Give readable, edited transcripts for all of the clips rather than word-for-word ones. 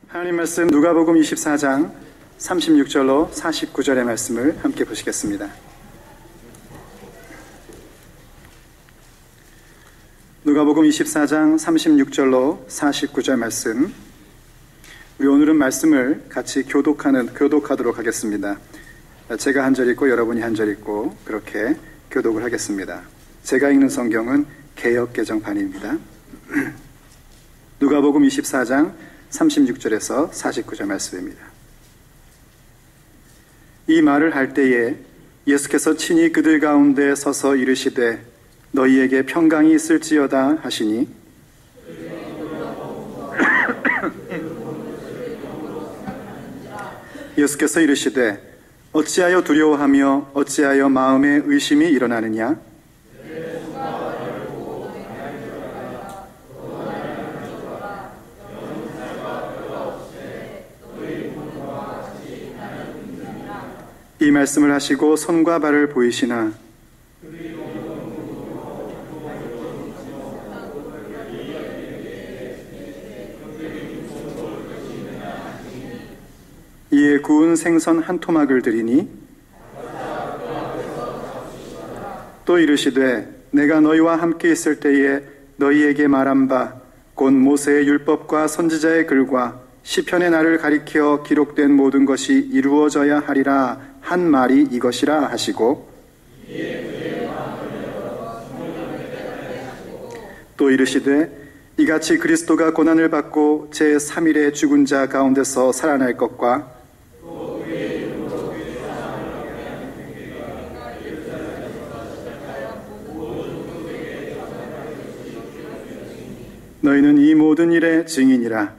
하나님 말씀 누가복음 24장 36절로 49절의 말씀을 함께 보시겠습니다. 누가복음 24장 36절로 49절 말씀, 우리 오늘은 말씀을 같이 교독하도록 하겠습니다. 제가 한 절 읽고 여러분이 한 절 읽고 그렇게 교독을 하겠습니다. 제가 읽는 성경은 개역개정판입니다. 누가복음 24장 36절에서 49절 말씀입니다. 이 말을 할 때에 예수께서 친히 그들 가운데 서서 이르시되 너희에게 평강이 있을지어다 하시니 예수께서 이르시되 어찌하여 두려워하며 어찌하여 마음에 의심이 일어나느냐? 이 말씀을 하시고 손과 발을 보이시나 이에 구운 생선 한 토막을 드리니 또 이르시되 내가 너희와 함께 있을 때에 너희에게 말한 바 곧 모세의 율법과 선지자의 글과 시편의 날을 가리켜 기록된 모든 것이 이루어져야 하리라 한 말이 이것이라 하시고 또 이르시되 이같이 그리스도가 고난을 받고 제3일에 죽은 자 가운데서 살아날 것과 너희는 이 모든 일의 증인이라.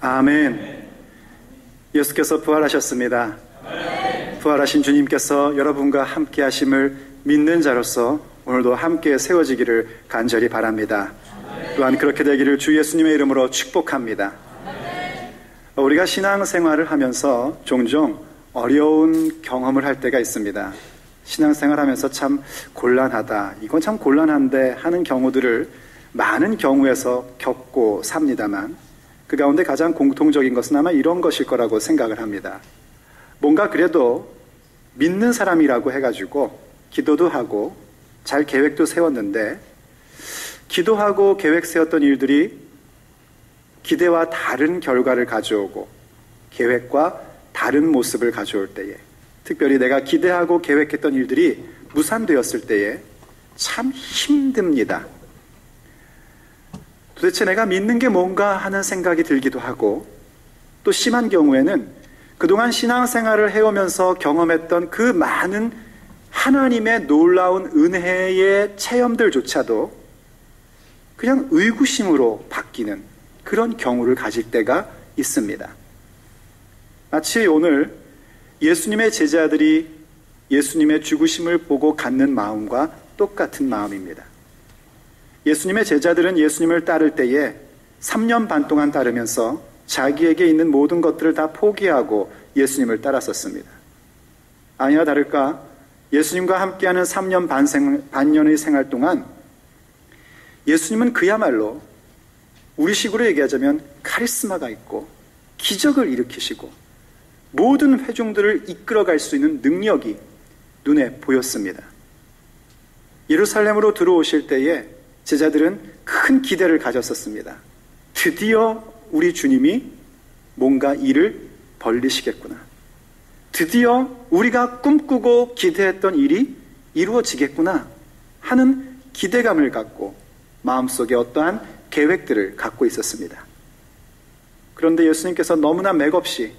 아멘. 예수께서 부활하셨습니다. 부활하신 주님께서 여러분과 함께 하심을 믿는 자로서 오늘도 함께 세워지기를 간절히 바랍니다. 또한 그렇게 되기를 주 예수님의 이름으로 축복합니다. 우리가 신앙생활을 하면서 종종 어려운 경험을 할 때가 있습니다. 신앙생활하면서 참 곤란하다, 이건 참 곤란한데 하는 경우들을 많은 경우에서 겪고 삽니다만 그 가운데 가장 공통적인 것은 아마 이런 것일 거라고 생각을 합니다. 뭔가 그래도 믿는 사람이라고 해가지고 기도도 하고 잘 계획도 세웠는데 기도하고 계획 세웠던 일들이 기대와 다른 결과를 가져오고 계획과 다른 모습을 가져올 때에, 특별히 내가 기대하고 계획했던 일들이 무산되었을 때에 참 힘듭니다. 도대체 내가 믿는 게 뭔가 하는 생각이 들기도 하고, 또 심한 경우에는 그동안 신앙생활을 해오면서 경험했던 그 많은 하나님의 놀라운 은혜의 체험들조차도 그냥 의구심으로 바뀌는 그런 경우를 가질 때가 있습니다. 마치 오늘 예수님의 제자들이 예수님의 죽으심을 보고 갖는 마음과 똑같은 마음입니다. 예수님의 제자들은 예수님을 따를 때에 3년 반 동안 따르면서 자기에게 있는 모든 것들을 다 포기하고 예수님을 따랐었습니다. 아니나 다를까 예수님과 함께하는 3년 반년의 생활 동안 예수님은 그야말로 우리식으로 얘기하자면 카리스마가 있고 기적을 일으키시고 모든 회중들을 이끌어갈 수 있는 능력이 눈에 보였습니다. 예루살렘으로 들어오실 때에 제자들은 큰 기대를 가졌었습니다. 드디어 우리 주님이 뭔가 일을 벌리시겠구나. 드디어 우리가 꿈꾸고 기대했던 일이 이루어지겠구나 하는 기대감을 갖고 마음속에 어떠한 계획들을 갖고 있었습니다. 그런데 예수님께서 너무나 맥없이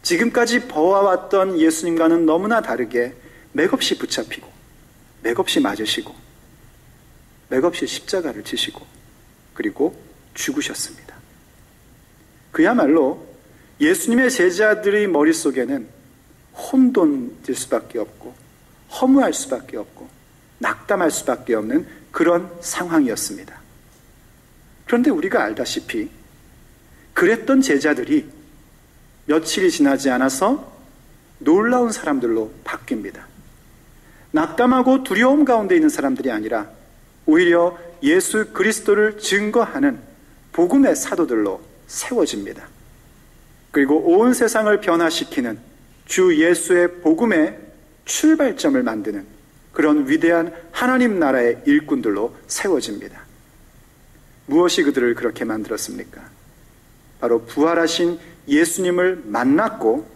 지금까지 보아왔던 예수님과는 너무나 다르게 맥없이 붙잡히고 맥없이 맞으시고 맥없이 십자가를 지시고 그리고 죽으셨습니다. 그야말로 예수님의 제자들의 머릿속에는 혼돈될 수밖에 없고 허무할 수밖에 없고 낙담할 수밖에 없는 그런 상황이었습니다. 그런데 우리가 알다시피 그랬던 제자들이 며칠이 지나지 않아서 놀라운 사람들로 바뀝니다. 낙담하고 두려움 가운데 있는 사람들이 아니라 오히려 예수 그리스도를 증거하는 복음의 사도들로 세워집니다. 그리고 온 세상을 변화시키는 주 예수의 복음의 출발점을 만드는 그런 위대한 하나님 나라의 일꾼들로 세워집니다. 무엇이 그들을 그렇게 만들었습니까? 바로 부활하신 예수님을 만났고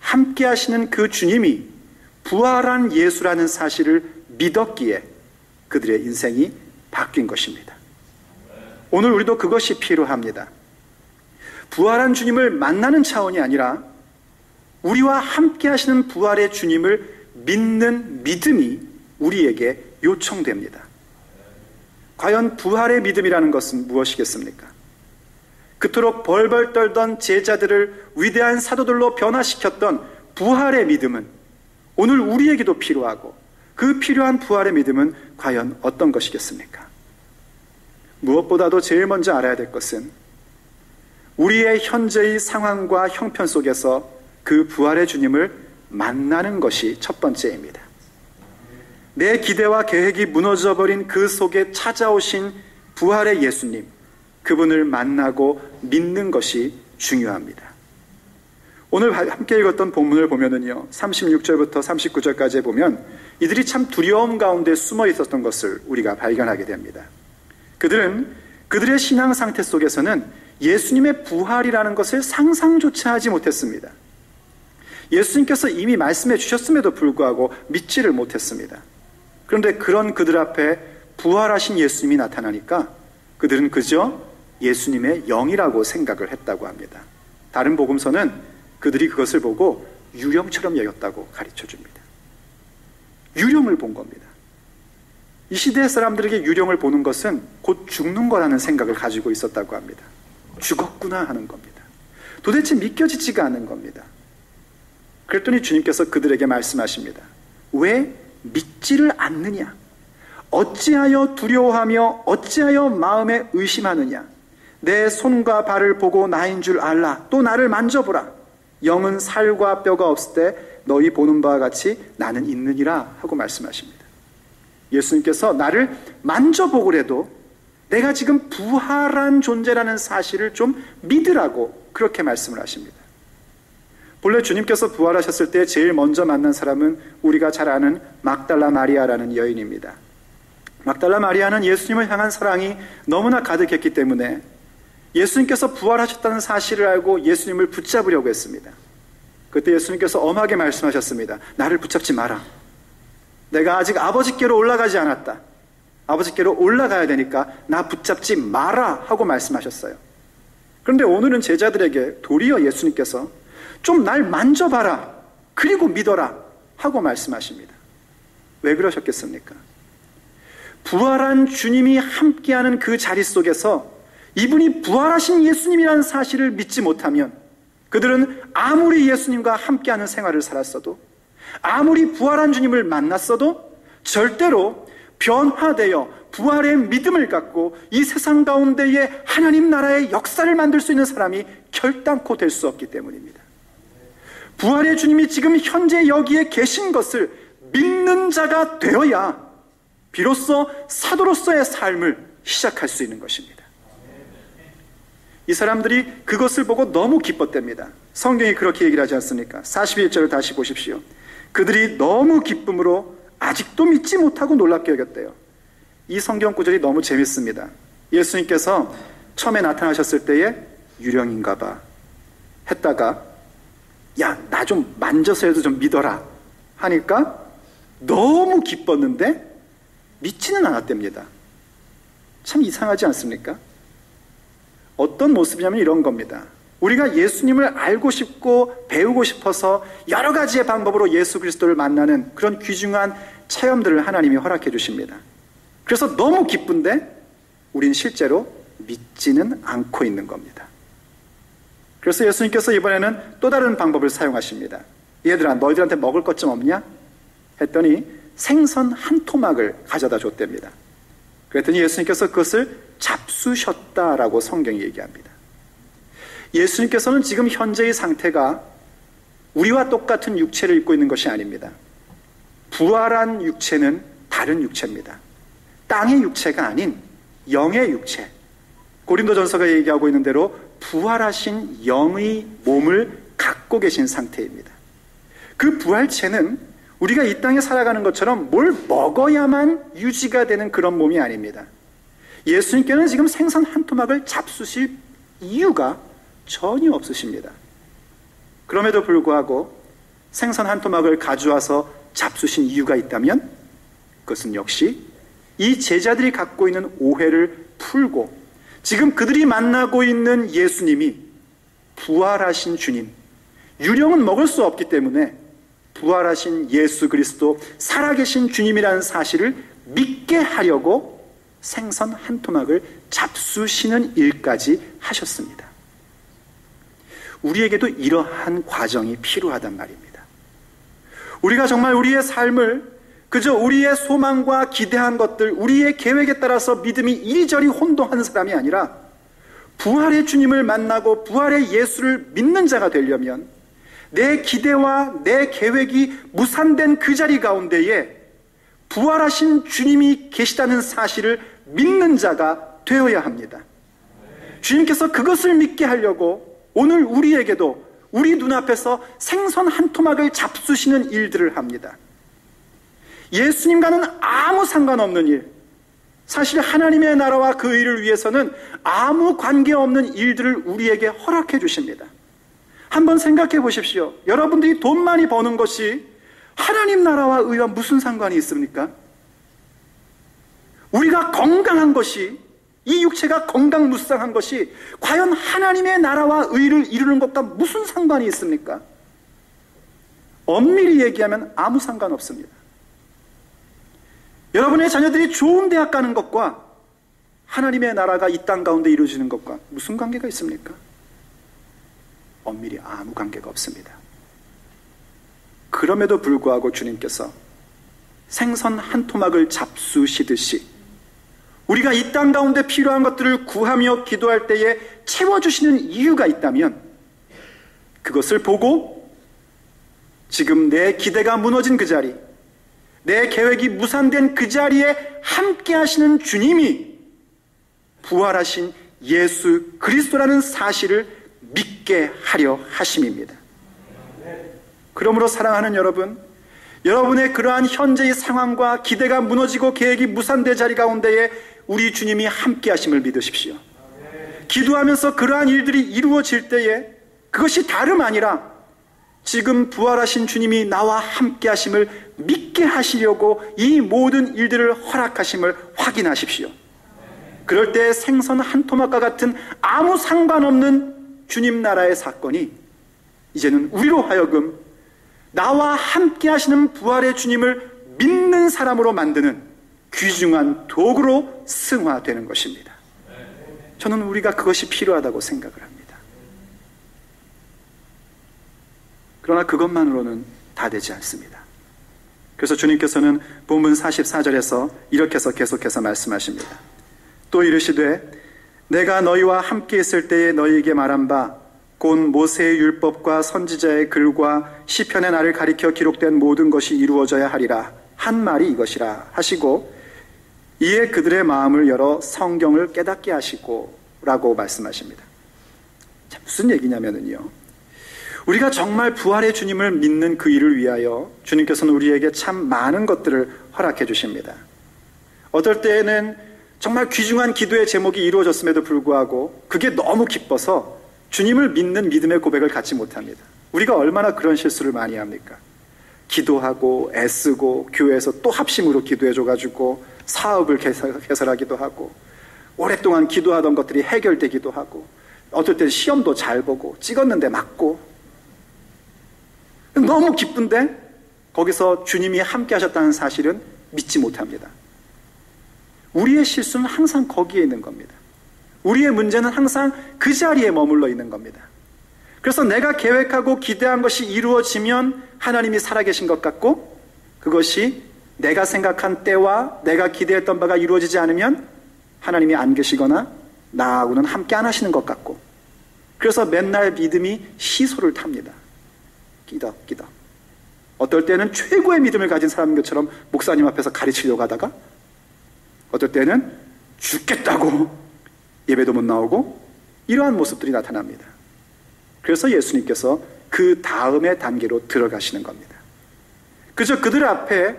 함께 하시는 그 주님이 부활한 예수라는 사실을 믿었기에 그들의 인생이 바뀐 것입니다. 오늘 우리도 그것이 필요합니다. 부활한 주님을 만나는 차원이 아니라 우리와 함께 하시는 부활의 주님을 믿는 믿음이 우리에게 요청됩니다. 과연 부활의 믿음이라는 것은 무엇이겠습니까? 그토록 벌벌 떨던 제자들을 위대한 사도들로 변화시켰던 부활의 믿음은 오늘 우리에게도 필요하고 그 필요한 부활의 믿음은 과연 어떤 것이겠습니까? 무엇보다도 제일 먼저 알아야 될 것은 우리의 현재의 상황과 형편 속에서 그 부활의 주님을 만나는 것이 첫 번째입니다. 내 기대와 계획이 무너져버린 그 속에 찾아오신 부활의 예수님, 그분을 만나고 믿는 것이 중요합니다. 오늘 함께 읽었던 본문을 보면은요, 36절부터 39절까지 보면 이들이 참 두려움 가운데 숨어 있었던 것을 우리가 발견하게 됩니다. 그들은 그들의 신앙 상태 속에서는 예수님의 부활이라는 것을 상상조차 하지 못했습니다. 예수님께서 이미 말씀해 주셨음에도 불구하고 믿지를 못했습니다. 그런데 그런 그들 앞에 부활하신 예수님이 나타나니까 그들은 그저 예수님의 영이라고 생각을 했다고 합니다. 다른 복음서는 그들이 그것을 보고 유령처럼 여겼다고 가르쳐 줍니다. 유령을 본 겁니다. 이 시대 사람들에게 유령을 보는 것은 곧 죽는 거라는 생각을 가지고 있었다고 합니다. 죽었구나 하는 겁니다. 도대체 믿겨지지가 않는 겁니다. 그랬더니 주님께서 그들에게 말씀하십니다. 왜 믿지를 않느냐? 어찌하여 두려워하며 어찌하여 마음에 의심하느냐? 내 손과 발을 보고 나인 줄 알라. 또 나를 만져보라. 영은 살과 뼈가 없을 때 너희 보는 바와 같이 나는 있느니라 하고 말씀하십니다. 예수님께서 나를 만져보고라도 내가 지금 부활한 존재라는 사실을 좀 믿으라고 그렇게 말씀을 하십니다. 본래 주님께서 부활하셨을 때 제일 먼저 만난 사람은 우리가 잘 아는 막달라 마리아라는 여인입니다. 막달라 마리아는 예수님을 향한 사랑이 너무나 가득했기 때문에 예수님께서 부활하셨다는 사실을 알고 예수님을 붙잡으려고 했습니다. 그때 예수님께서 엄하게 말씀하셨습니다. 나를 붙잡지 마라. 내가 아직 아버지께로 올라가지 않았다. 아버지께로 올라가야 되니까 나 붙잡지 마라 하고 말씀하셨어요. 그런데 오늘은 제자들에게 도리어 예수님께서 좀 날 만져봐라. 그리고 믿어라 하고 말씀하십니다. 왜 그러셨겠습니까? 부활한 주님이 함께하는 그 자리 속에서 이분이 부활하신 예수님이라는 사실을 믿지 못하면 그들은 아무리 예수님과 함께하는 생활을 살았어도 아무리 부활한 주님을 만났어도 절대로 변화되어 부활의 믿음을 갖고 이 세상 가운데에 하나님 나라의 역사를 만들 수 있는 사람이 결단코 될 수 없기 때문입니다. 부활의 주님이 지금 현재 여기에 계신 것을 믿는 자가 되어야 비로소 사도로서의 삶을 시작할 수 있는 것입니다. 이 사람들이 그것을 보고 너무 기뻤답니다. 성경이 그렇게 얘기를 하지 않습니까? 41절을 다시 보십시오. 그들이 너무 기쁨으로 아직도 믿지 못하고 놀랍게 여겼대요. 이 성경 구절이 너무 재밌습니다. 예수님께서 처음에 나타나셨을 때에 유령인가 봐 했다가 야, 나 좀 만져서라도 좀 믿어라 하니까 너무 기뻤는데 믿지는 않았답니다. 참 이상하지 않습니까? 어떤 모습이냐면 이런 겁니다. 우리가 예수님을 알고 싶고 배우고 싶어서 여러 가지의 방법으로 예수 그리스도를 만나는 그런 귀중한 체험들을 하나님이 허락해 주십니다. 그래서 너무 기쁜데 우린 실제로 믿지는 않고 있는 겁니다. 그래서 예수님께서 이번에는 또 다른 방법을 사용하십니다. 얘들아, 너희들한테 먹을 것 좀 없냐? 했더니 생선 한 토막을 가져다 줬답니다. 그랬더니 예수님께서 그것을 잡수셨다라고 성경이 얘기합니다. 예수님께서는 지금 현재의 상태가 우리와 똑같은 육체를 입고 있는 것이 아닙니다. 부활한 육체는 다른 육체입니다. 땅의 육체가 아닌 영의 육체. 고린도전서가 얘기하고 있는 대로 부활하신 영의 몸을 갖고 계신 상태입니다. 그 부활체는 우리가 이 땅에 살아가는 것처럼 뭘 먹어야만 유지가 되는 그런 몸이 아닙니다. 예수님께는 지금 생선 한 토막을 잡수실 이유가 전혀 없으십니다. 그럼에도 불구하고 생선 한 토막을 가져와서 잡수신 이유가 있다면 그것은 역시 이 제자들이 갖고 있는 오해를 풀고 지금 그들이 만나고 있는 예수님이 부활하신 주님, 유령은 먹을 수 없기 때문에 부활하신 예수 그리스도 살아계신 주님이라는 사실을 믿게 하려고 생선 한 토막을 잡수시는 일까지 하셨습니다. 우리에게도 이러한 과정이 필요하단 말입니다. 우리가 정말 우리의 삶을 그저 우리의 소망과 기대한 것들, 우리의 계획에 따라서 믿음이 이리저리 혼동하는 사람이 아니라 부활의 주님을 만나고 부활의 예수를 믿는 자가 되려면 내 기대와 내 계획이 무산된 그 자리 가운데에 부활하신 주님이 계시다는 사실을 믿는 자가 되어야 합니다. 주님께서 그것을 믿게 하려고 오늘 우리에게도 우리 눈앞에서 생선 한 토막을 잡수시는 일들을 합니다. 예수님과는 아무 상관없는 일, 사실 하나님의 나라와 그 일을 위해서는 아무 관계없는 일들을 우리에게 허락해 주십니다. 한번 생각해 보십시오. 여러분들이 돈 많이 버는 것이 하나님 나라와 의와 무슨 상관이 있습니까? 우리가 건강한 것이, 이 육체가 건강무쌍한 것이 과연 하나님의 나라와 의를 이루는 것과 무슨 상관이 있습니까? 엄밀히 얘기하면 아무 상관없습니다. 여러분의 자녀들이 좋은 대학 가는 것과 하나님의 나라가 이 땅 가운데 이루어지는 것과 무슨 관계가 있습니까? 엄밀히 아무 관계가 없습니다. 그럼에도 불구하고 주님께서 생선 한 토막을 잡수시듯이 우리가 이 땅 가운데 필요한 것들을 구하며 기도할 때에 채워주시는 이유가 있다면 그것을 보고 지금 내 기대가 무너진 그 자리, 내 계획이 무산된 그 자리에 함께 하시는 주님이 부활하신 예수 그리스도라는 사실을 믿게 하려 하심입니다. 그러므로 사랑하는 여러분, 여러분의 그러한 현재의 상황과 기대가 무너지고 계획이 무산된 자리 가운데에 우리 주님이 함께 하심을 믿으십시오. 기도하면서 그러한 일들이 이루어질 때에 그것이 다름 아니라 지금 부활하신 주님이 나와 함께 하심을 믿게 하시려고 이 모든 일들을 허락하심을 확인하십시오. 그럴 때 생선 한 토막과 같은 아무 상관없는 주님 나라의 사건이 이제는 우리로 하여금 나와 함께 하시는 부활의 주님을 믿는 사람으로 만드는 귀중한 도구로 승화되는 것입니다. 저는 우리가 그것이 필요하다고 생각을 합니다. 그러나 그것만으로는 다 되지 않습니다. 그래서 주님께서는 본문 44절에서 이렇게 해서 계속해서 말씀하십니다. 또 이르시되 내가 너희와 함께 있을 때에 너희에게 말한 바 곧 모세의 율법과 선지자의 글과 시편의 나를 가리켜 기록된 모든 것이 이루어져야 하리라 한 말이 이것이라 하시고 이에 그들의 마음을 열어 성경을 깨닫게 하시고 라고 말씀하십니다. 자, 무슨 얘기냐면요, 우리가 정말 부활의 주님을 믿는 그 일을 위하여 주님께서는 우리에게 참 많은 것들을 허락해 주십니다. 어떨 때에는 정말 귀중한 기도의 제목이 이루어졌음에도 불구하고 그게 너무 기뻐서 주님을 믿는 믿음의 고백을 갖지 못합니다. 우리가 얼마나 그런 실수를 많이 합니까? 기도하고 애쓰고 교회에서 또 합심으로 기도해줘가지고 사업을 개설하기도 하고 오랫동안 기도하던 것들이 해결되기도 하고 어떨 때는 시험도 잘 보고 찍었는데 맞고 너무 기쁜데 거기서 주님이 함께 하셨다는 사실은 믿지 못합니다. 우리의 실수는 항상 거기에 있는 겁니다. 우리의 문제는 항상 그 자리에 머물러 있는 겁니다. 그래서 내가 계획하고 기대한 것이 이루어지면 하나님이 살아계신 것 같고, 그것이 내가 생각한 때와 내가 기대했던 바가 이루어지지 않으면 하나님이 안 계시거나 나하고는 함께 안 하시는 것 같고, 그래서 맨날 믿음이 시소를 탑니다. 끼덕끼덕. 어떨 때는 최고의 믿음을 가진 사람인 것처럼 목사님 앞에서 가르치려고 하다가, 어떨 때는 죽겠다고 예배도 못 나오고, 이러한 모습들이 나타납니다. 그래서 예수님께서 그 다음의 단계로 들어가시는 겁니다. 그저 그들 앞에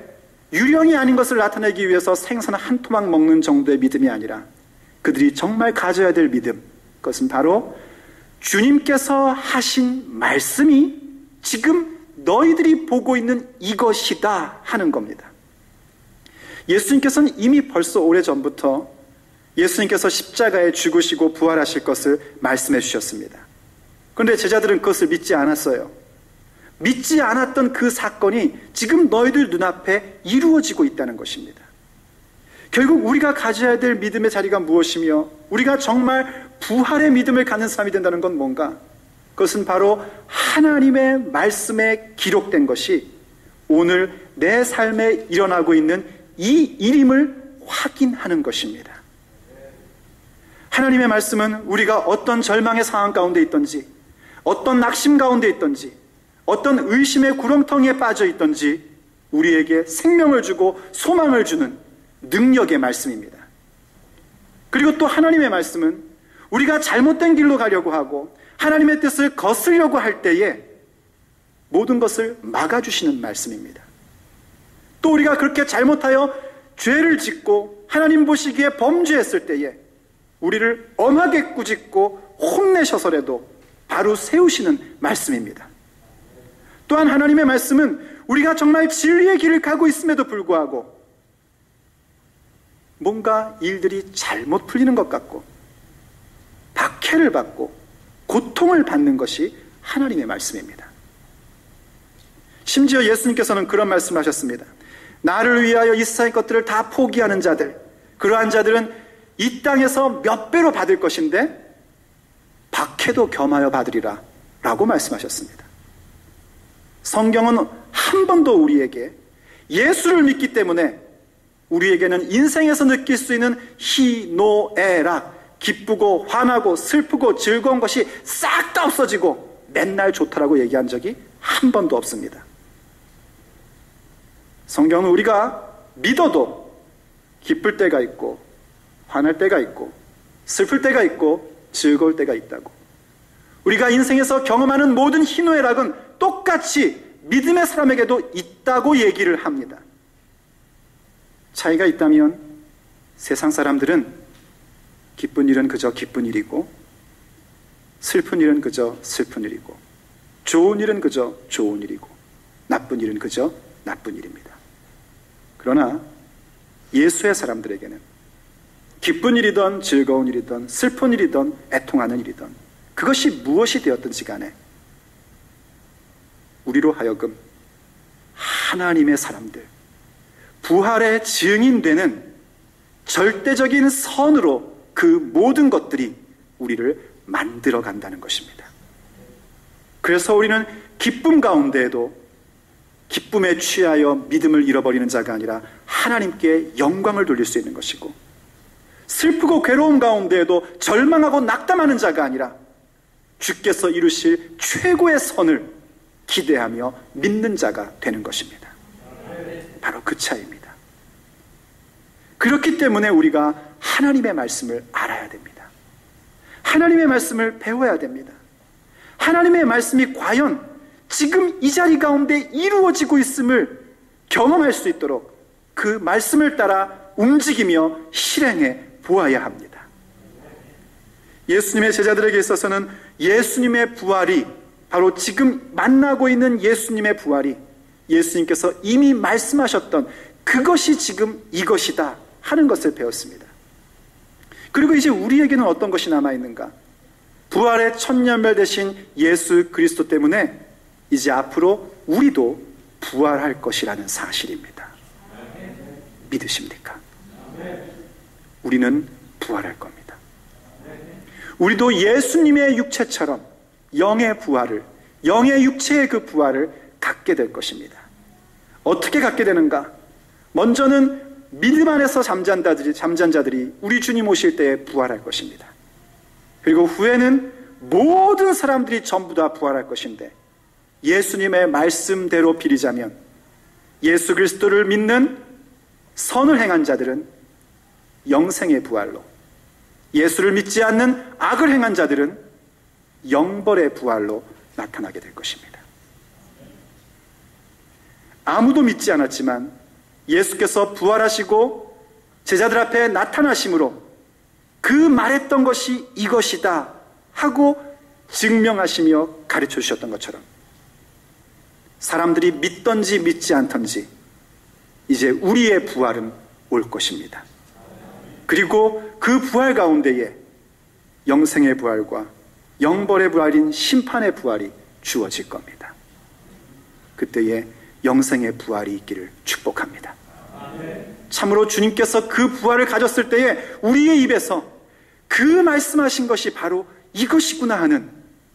유령이 아닌 것을 나타내기 위해서 생선 한 토막 먹는 정도의 믿음이 아니라 그들이 정말 가져야 될 믿음, 그것은 바로 주님께서 하신 말씀이 지금 너희들이 보고 있는 이것이다 하는 겁니다. 예수님께서는 이미 벌써 오래전부터 예수님께서 십자가에 죽으시고 부활하실 것을 말씀해 주셨습니다. 그런데 제자들은 그것을 믿지 않았어요. 믿지 않았던 그 사건이 지금 너희들 눈앞에 이루어지고 있다는 것입니다. 결국 우리가 가져야 될 믿음의 자리가 무엇이며 우리가 정말 부활의 믿음을 갖는 사람이 된다는 건 뭔가? 그것은 바로 하나님의 말씀에 기록된 것이 오늘 내 삶에 일어나고 있는 이 일임을 확인하는 것입니다. 하나님의 말씀은 우리가 어떤 절망의 상황 가운데 있든지, 어떤 낙심 가운데 있든지, 어떤 의심의 구렁텅이에 빠져 있든지 우리에게 생명을 주고 소망을 주는 능력의 말씀입니다. 그리고 또 하나님의 말씀은 우리가 잘못된 길로 가려고 하고 하나님의 뜻을 거스르려고 할 때에 모든 것을 막아주시는 말씀입니다. 또 우리가 그렇게 잘못하여 죄를 짓고 하나님 보시기에 범죄했을 때에 우리를 엄하게 꾸짖고 혼내셔서라도 바로 세우시는 말씀입니다. 또한 하나님의 말씀은 우리가 정말 진리의 길을 가고 있음에도 불구하고 뭔가 일들이 잘못 풀리는 것 같고 박해를 받고 고통을 받는 것이 하나님의 말씀입니다. 심지어 예수님께서는 그런 말씀을 하셨습니다. 나를 위하여 이 세상의 것들을 다 포기하는 자들, 그러한 자들은 이 땅에서 몇 배로 받을 것인데 박해도 겸하여 받으리라 라고 말씀하셨습니다. 성경은 한 번도 우리에게 예수를 믿기 때문에 우리에게는 인생에서 느낄 수 있는 희노애락, 기쁘고 화나고 슬프고 즐거운 것이 싹 다 없어지고 맨날 좋다라고 얘기한 적이 한 번도 없습니다. 성경은 우리가 믿어도 기쁠 때가 있고 화날 때가 있고 슬플 때가 있고 즐거울 때가 있다고, 우리가 인생에서 경험하는 모든 희노애락은 똑같이 믿음의 사람에게도 있다고 얘기를 합니다. 차이가 있다면 세상 사람들은 기쁜 일은 그저 기쁜 일이고 슬픈 일은 그저 슬픈 일이고 좋은 일은 그저 좋은 일이고 나쁜 일은 그저 나쁜 일입니다. 그러나 예수의 사람들에게는 기쁜 일이든 즐거운 일이든 슬픈 일이든 애통하는 일이든 그것이 무엇이 되었든지 간에 우리로 하여금 하나님의 사람들, 부활의 증인되는 절대적인 선으로 그 모든 것들이 우리를 만들어 간다는 것입니다. 그래서 우리는 기쁨 가운데에도 기쁨에 취하여 믿음을 잃어버리는 자가 아니라 하나님께 영광을 돌릴 수 있는 것이고, 슬프고 괴로움 가운데에도 절망하고 낙담하는 자가 아니라 주께서 이루실 최고의 선을 기대하며 믿는 자가 되는 것입니다. 바로 그 차이입니다. 그렇기 때문에 우리가 하나님의 말씀을 알아야 됩니다. 하나님의 말씀을 배워야 됩니다. 하나님의 말씀이 과연 지금 이 자리 가운데 이루어지고 있음을 경험할 수 있도록 그 말씀을 따라 움직이며 실행해 보아야 합니다. 예수님의 제자들에게 있어서는 예수님의 부활이 바로 지금 만나고 있는 예수님의 부활이 예수님께서 이미 말씀하셨던 그것이 지금 이것이다 하는 것을 배웠습니다. 그리고 이제 우리에게는 어떤 것이 남아있는가? 부활의 천년별 되신 예수 그리스도 때문에 이제 앞으로 우리도 부활할 것이라는 사실입니다. 믿으십니까? 우리는 부활할 겁니다. 우리도 예수님의 육체처럼 영의 부활을, 영의 육체의 그 부활을 갖게 될 것입니다. 어떻게 갖게 되는가? 먼저는 믿음 안에서 잠잔 자들이 우리 주님 오실 때에 부활할 것입니다. 그리고 후에는 모든 사람들이 전부 다 부활할 것인데, 예수님의 말씀대로 빌리자면 예수 그리스도를 믿는 선을 행한 자들은 영생의 부활로, 예수를 믿지 않는 악을 행한 자들은 영벌의 부활로 나타나게 될 것입니다. 아무도 믿지 않았지만 예수께서 부활하시고 제자들 앞에 나타나심으로 그 말했던 것이 이것이다 하고 증명하시며 가르쳐 주셨던 것처럼, 사람들이 믿던지 믿지 않던지 이제 우리의 부활은 올 것입니다. 그리고 그 부활 가운데에 영생의 부활과 영벌의 부활인 심판의 부활이 주어질 겁니다. 그때에 영생의 부활이 있기를 축복합니다. 참으로 주님께서 그 부활을 가졌을 때에 우리의 입에서 그 말씀하신 것이 바로 이것이구나 하는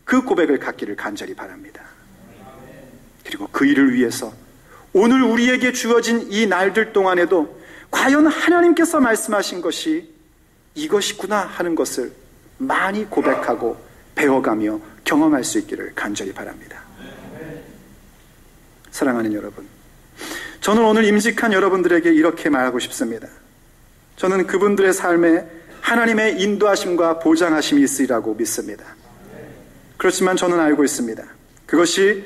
그 고백을 갖기를 간절히 바랍니다. 그리고 그 일을 위해서 오늘 우리에게 주어진 이 날들 동안에도 과연 하나님께서 말씀하신 것이 이것이구나 하는 것을 많이 고백하고 배워가며 경험할 수 있기를 간절히 바랍니다. 사랑하는 여러분, 저는 오늘 임직한 여러분들에게 이렇게 말하고 싶습니다. 저는 그분들의 삶에 하나님의 인도하심과 보장하심이 있으리라고 믿습니다. 그렇지만 저는 알고 있습니다. 그것이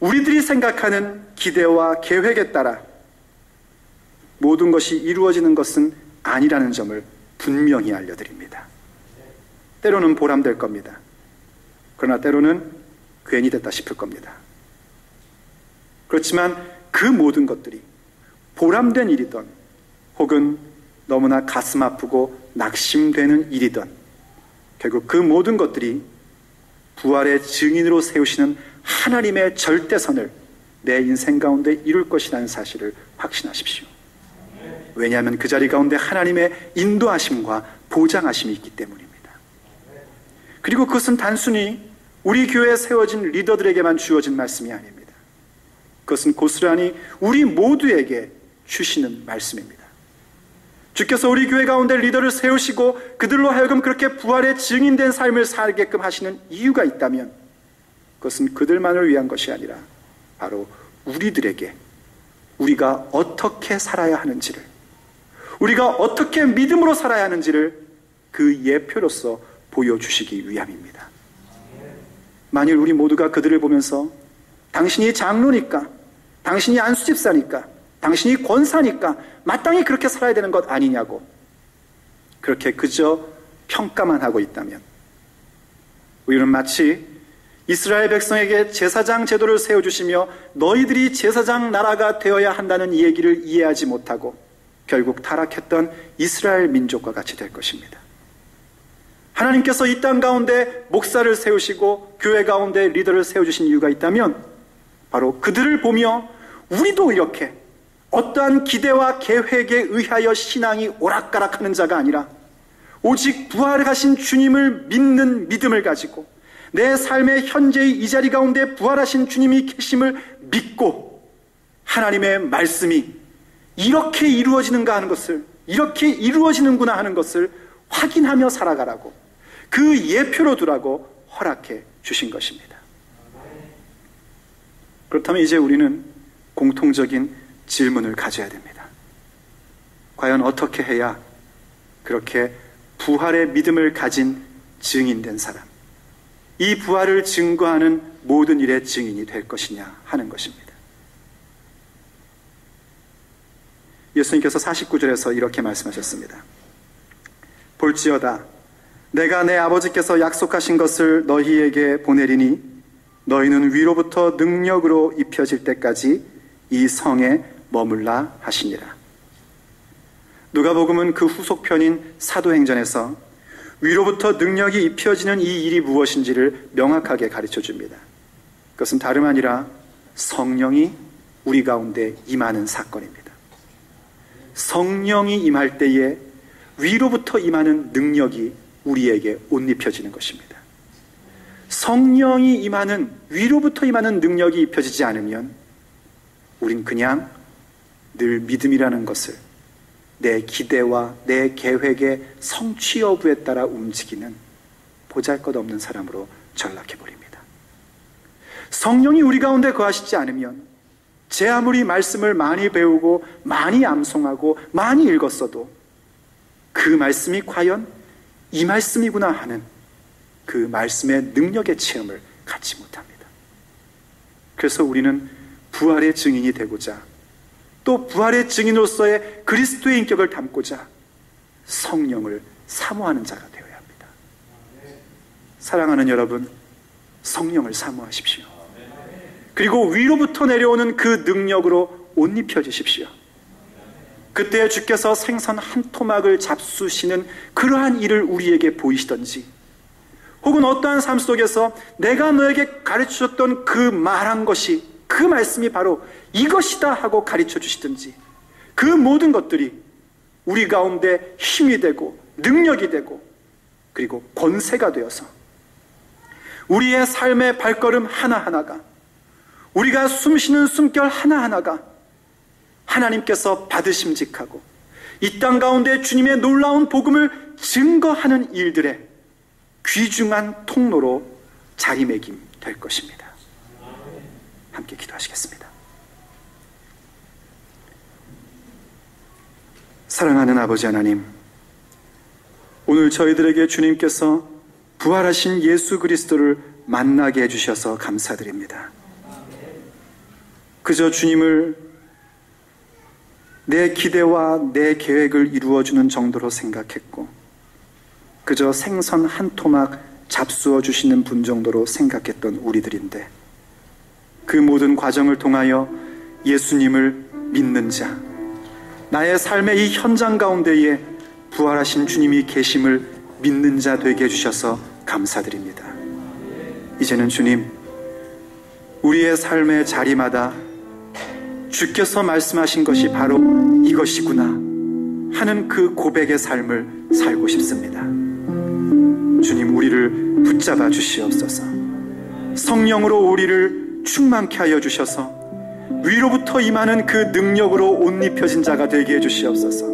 우리들이 생각하는 기대와 계획에 따라 모든 것이 이루어지는 것은 아니라는 점을 분명히 알려드립니다. 때로는 보람될 겁니다. 그러나 때로는 괜히 됐다 싶을 겁니다. 그렇지만 그 모든 것들이 보람된 일이든 혹은 너무나 가슴 아프고 낙심되는 일이든 결국 그 모든 것들이 부활의 증인으로 세우시는 하나님의 절대선을 내 인생 가운데 이룰 것이라는 사실을 확신하십시오. 왜냐하면 그 자리 가운데 하나님의 인도하심과 보장하심이 있기 때문입니다. 그리고 그것은 단순히 우리 교회에 세워진 리더들에게만 주어진 말씀이 아닙니다. 그것은 고스란히 우리 모두에게 주시는 말씀입니다. 주께서 우리 교회 가운데 리더를 세우시고 그들로 하여금 그렇게 부활의 증인된 삶을 살게끔 하시는 이유가 있다면 그것은 그들만을 위한 것이 아니라 바로 우리들에게 우리가 어떻게 살아야 하는지를, 우리가 어떻게 믿음으로 살아야 하는지를 그 예표로서 보여주시기 위함입니다. 만일 우리 모두가 그들을 보면서 당신이 장로니까, 당신이 안수집사니까, 당신이 권사니까 마땅히 그렇게 살아야 되는 것 아니냐고 그렇게 그저 평가만 하고 있다면 우리는 마치 이스라엘 백성에게 제사장 제도를 세워주시며 너희들이 제사장 나라가 되어야 한다는 얘기를 이해하지 못하고 결국 타락했던 이스라엘 민족과 같이 될 것입니다. 하나님께서 이 땅 가운데 목사를 세우시고 교회 가운데 리더를 세워주신 이유가 있다면 바로 그들을 보며 우리도 이렇게 어떠한 기대와 계획에 의하여 신앙이 오락가락하는 자가 아니라 오직 부활하신 주님을 믿는 믿음을 가지고 내 삶의 현재의 이 자리 가운데 부활하신 주님이 계심을 믿고 하나님의 말씀이 이렇게 이루어지는가 하는 것을, 이렇게 이루어지는구나 하는 것을 확인하며 살아가라고 그 예표로 두라고 허락해 주신 것입니다. 그렇다면 이제 우리는 공통적인 질문을 가져야 됩니다. 과연 어떻게 해야 그렇게 부활의 믿음을 가진 증인된 사람, 이 부활을 증거하는 모든 일의 증인이 될 것이냐 하는 것입니다. 예수님께서 49절에서 이렇게 말씀하셨습니다. 볼지어다 내가 내 아버지께서 약속하신 것을 너희에게 보내리니 너희는 위로부터 능력으로 입혀질 때까지 이 성에 머물라 하시니라. 누가복음은 그 후속편인 사도행전에서 위로부터 능력이 입혀지는 이 일이 무엇인지를 명확하게 가르쳐 줍니다. 그것은 다름 아니라 성령이 우리 가운데 임하는 사건입니다. 성령이 임할 때에 위로부터 임하는 능력이 우리에게 옷 입혀지는 것입니다. 성령이 임하는, 위로부터 임하는 능력이 입혀지지 않으면 우린 그냥 늘 믿음이라는 것을 내 기대와 내 계획의 성취 여부에 따라 움직이는 보잘것없는 사람으로 전락해버립니다. 성령이 우리 가운데 거하시지 않으면 제 아무리 말씀을 많이 배우고 많이 암송하고 많이 읽었어도 그 말씀이 과연 이 말씀이구나 하는 그 말씀의 능력의 체험을 갖지 못합니다. 그래서 우리는 부활의 증인이 되고자, 또 부활의 증인으로서의 그리스도의 인격을 담고자 성령을 사모하는 자가 되어야 합니다. 사랑하는 여러분, 성령을 사모하십시오. 그리고 위로부터 내려오는 그 능력으로 옷 입혀주십시오. 그때 주께서 생선 한 토막을 잡수시는 그러한 일을 우리에게 보이시던지, 혹은 어떠한 삶 속에서 내가 너에게 가르쳐줬던 그 말한 것이, 그 말씀이 바로 이것이다 하고 가르쳐 주시든지, 그 모든 것들이 우리 가운데 힘이 되고 능력이 되고 그리고 권세가 되어서 우리의 삶의 발걸음 하나하나가, 우리가 숨쉬는 숨결 하나하나가 하나님께서 받으심직하고 이 땅 가운데 주님의 놀라운 복음을 증거하는 일들의 귀중한 통로로 자리매김 될 것입니다. 함께 기도하시겠습니다. 사랑하는 아버지 하나님, 오늘 저희들에게 주님께서 부활하신 예수 그리스도를 만나게 해주셔서 감사드립니다. 그저 주님을 내 기대와 내 계획을 이루어주는 정도로 생각했고, 그저 생선 한 토막 잡수어 주시는 분 정도로 생각했던 우리들인데, 그 모든 과정을 통하여 예수님을 믿는 자, 나의 삶의 이 현장 가운데에 부활하신 주님이 계심을 믿는 자 되게 해주셔서 감사드립니다. 이제는 주님, 우리의 삶의 자리마다 주께서 말씀하신 것이 바로 이것이구나 하는 그 고백의 삶을 살고 싶습니다. 주님, 우리를 붙잡아 주시옵소서. 성령으로 우리를 충만케 하여 주셔서 위로부터 임하는 그 능력으로 옷 입혀진 자가 되게 해주시옵소서.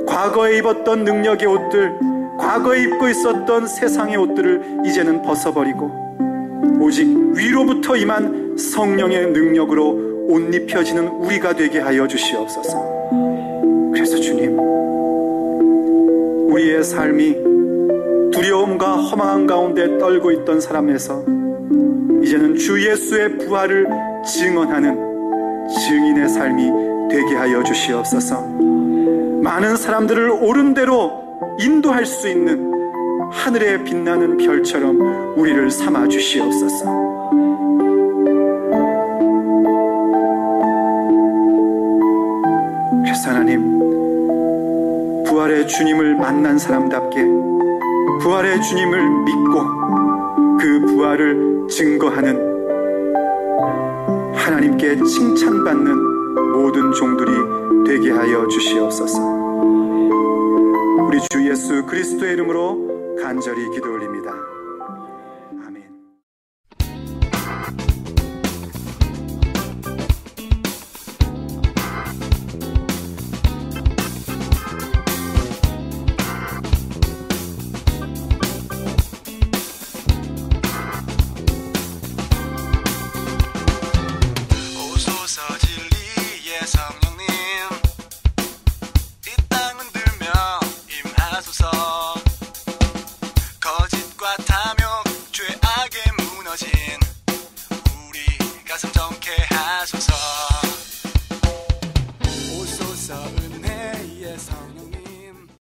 과거에 입었던 능력의 옷들, 과거에 입고 있었던 세상의 옷들을 이제는 벗어버리고 오직 위로부터 임한 성령의 능력으로 옷 입혀지는 우리가 되게 하여 주시옵소서. 그래서 주님, 우리의 삶이 두려움과 허망한 가운데 떨고 있던 사람에서 이제는 주 예수의 부활을 증언하는 증인의 삶이 되게 하여 주시옵소서. 많은 사람들을 옳은 대로 인도할 수 있는 하늘에 빛나는 별처럼 우리를 삼아 주시옵소서. 그래서 하나님, 부활의 주님을 만난 사람답게 부활의 주님을 믿고 그 부활을 증거하는 하나님께 칭찬받는 모든 종들이 되게 하여 주시옵소서. 우리 주 예수 그리스도의 이름으로 간절히 기도 올립니다.